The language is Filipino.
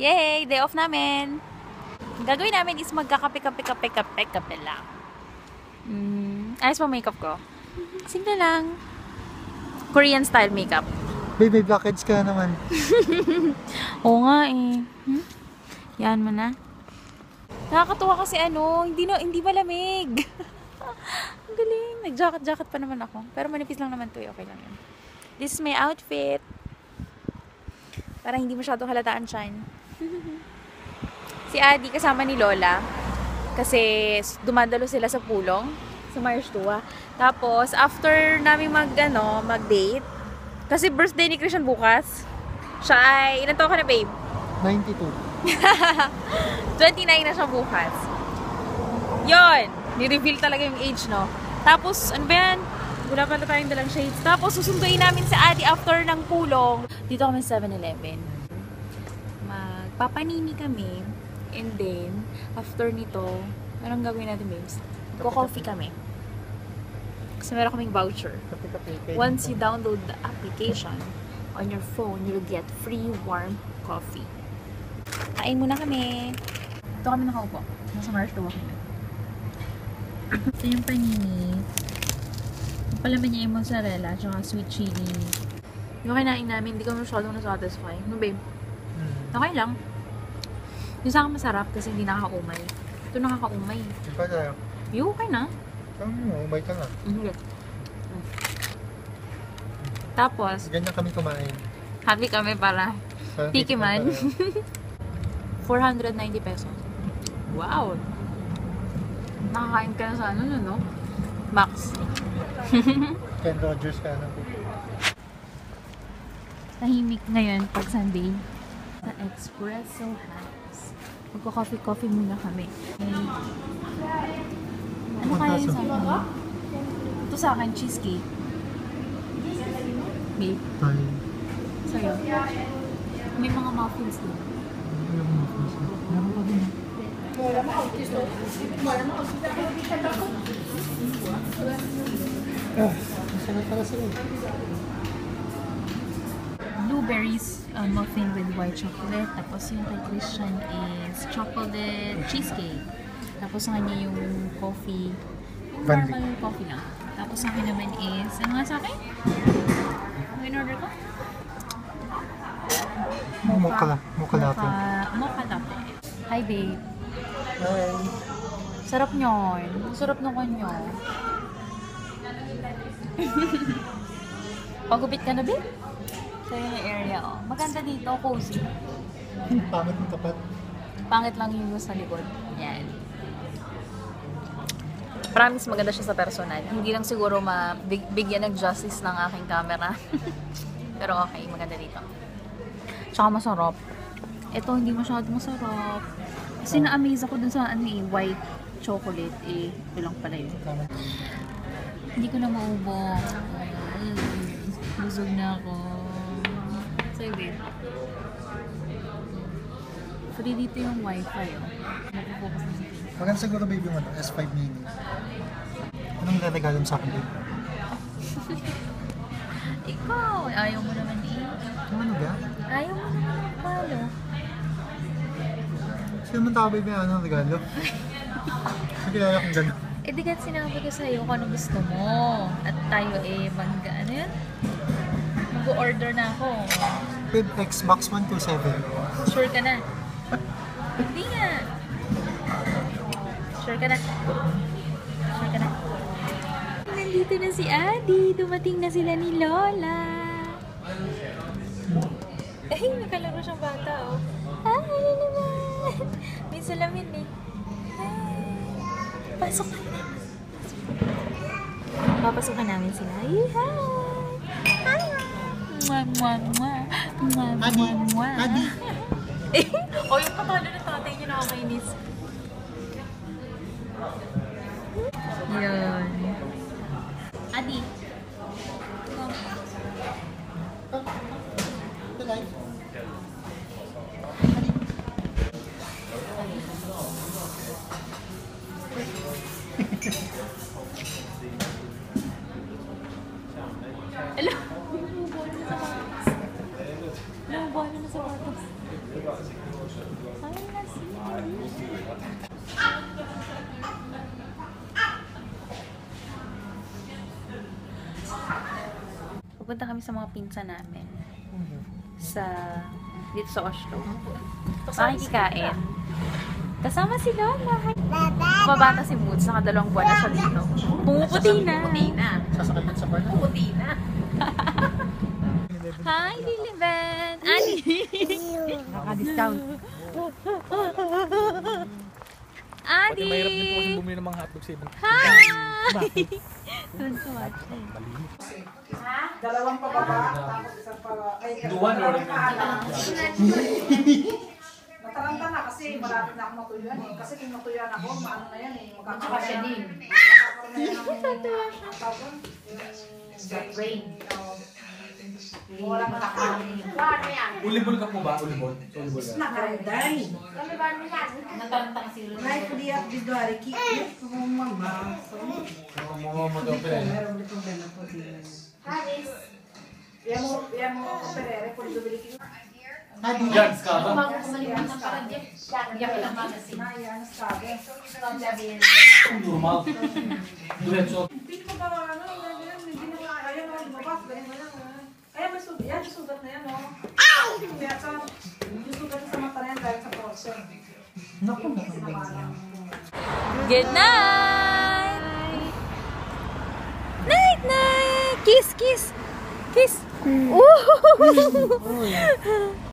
Yay! Day off namin! Ang gagawin namin is magkakape lang. Ayos mo makeup ko. Simple lang. Korean style makeup. Baby, blackheads ka naman. Oo nga eh. Yan mo na. Nakakatuwa kasi hindi malamig. Ang galing. Nag-jacket pa naman ako. Pero manipis lang naman to eh. Okay lang yun. This is my outfit. Para hindi masyadong halataan shine. Si Adi kasama ni Lola. Kasi dumadalo sila sa Pulong. Sa Marstua. Tapos, after namin mag-date. Kasi birthday ni Christian bukas. Siya ay, ilan taon ka na babe? 92. 29 na siya bukas. Yon, ni-reveal talaga yung age, no? Tapos, ano ba yan? Wala pala tayong dalang shades. Tapos, susunduin namin si Adi after ng Pulong. Dito kami sa 7-Eleven. Magpapanini kami. And then, after nito, anong gagawin natin, babes? Go-coffee kami. Kasi meron kaming voucher. Once you download the application on your phone, you'll get free warm coffee. Kain muna kami. Ito kami nakaupo. Nasa Marstua kami. Ito yung panini. Palaman niya yung mozzarella, tsaka sweet chili. Yung kinain namin, hindi kami masyadong nasatisfy. No, babe? Okay lang. Yung sa akin masarap kasi hindi nakakaumay. Ito nakakaumay. Yung pa tayo? Yung okay na. Umay ka nga. Tapos, ganyan kami kumain. happy kami para tikiman. 490 pesos. Wow! Nakakain ka na sa no? Max. Ken Rogers ka na. Tahimik ngayon pag Sunday. Sa Espresso House. Magko-coffee muna kami. Ano kaya yung sa akin? Ito sa akin, cheesecake. Babe? Tayo. Sa'yo. May mga muffins din. Meron pa din. Masarap pala sila. Blueberries muffin with white chocolate. Tapos yung kay Christian is chocolate cheesecake. Tapos sa kanya yung coffee. Yung normal coffee lang. Tapos sa akin naman is, ano nga sa akin? Ano in-order ko? Mocha latte. Mocha latte. Hi babe. Hi. Sarap nyon. Sarap ng kanyo. Pagupit ka na babe? So yung area maganda dito, cozy. Pangit ng tapat. Pangit lang yung sa likod. Yan. Promise maganda siya sa personal. Hindi lang siguro bigyan ng justice ng aking camera. Pero okay, maganda dito. Tsaka masarap. Ito hindi masyado masarap. Kasi na-amaze ako dun sa white chocolate. Ito lang pala yun. Hindi ko na maubos. Busog na ako. Sa'yo babe. Free dito yung wifi. Nag-focus na sa TV. Maganda siguro baby mo S5 mini. Anong regalo mo sa akin babe? Ikaw, ayaw mo naman Ano ba? Ayaw mo naman magpalo. Sino man tao baby anong regalo? Hindi kilala kong gano'n. Di ka sinabi ko sa'yo kung ano gusto mo. At tayo ano yun? Mag-order na ako. Babe, Xbox 127. Sure ka na? Hindi nga. Sure ka na? Sure ka na? Nandito na si Adi. Dumating na sila ni Lola. Ay, nakalaro siyang bata, oh. Ano naman? May salamin, eh. Ay, pasok ka na. Papasukan namin sila. Ay, hi! Hi! Mwah, mwah, mwah. Mwah, mwah, mwah. Adi! O, yung patalo ng tatay niyo nakakainis. Yun. Adi. Hello? Nabubuhay na sa batas. Pupunta kami sa mga pinsa namin. Dito sa Oslo. Makikikain. Kasama si Lola. Mabata si Moods. Nakadalawang buwan na siya dito. Pumuputi na. Sasakit sa bar na. Puti na. Hi, Liliben! Ali! Naka-discount. Adi! Mahirap din po kasi bumili ng mga hotdog sa ibang. Hi! Doon sa watch. Dalawang pababa, tapos isang pababa. Duwan or Nataranta na kasi malapit na ako matuyuan eh. Kasi kung matuyuan ako, maano na yan eh. Magkakaroon siya din. Magkakaroon na yan ng brain. Wala makakaroon. Ulibol ka po ba? Ulibol? Ulibol ka? Nakaranday. Nataranta kasi ulo. Nay, pudi at dito hari ki. Mama. Mga daw pala. Meron dito na po din. Yan mo perere pudi dubili ki. Guns ka ba? Kumalimutan para dyan. Hindi ako lang magasin. Yan sabi. Normal. Diretso. Hindi ko ba ano, hindi na ayan mo lumabas, ganyan na. Kaya may sugat, yan sugat na yan, oh. Kaya sa yung sugat sa mata na yan dahil sa torsion. Naku, Good night! Night, night! Kiss, kiss! Kiss! Ooh!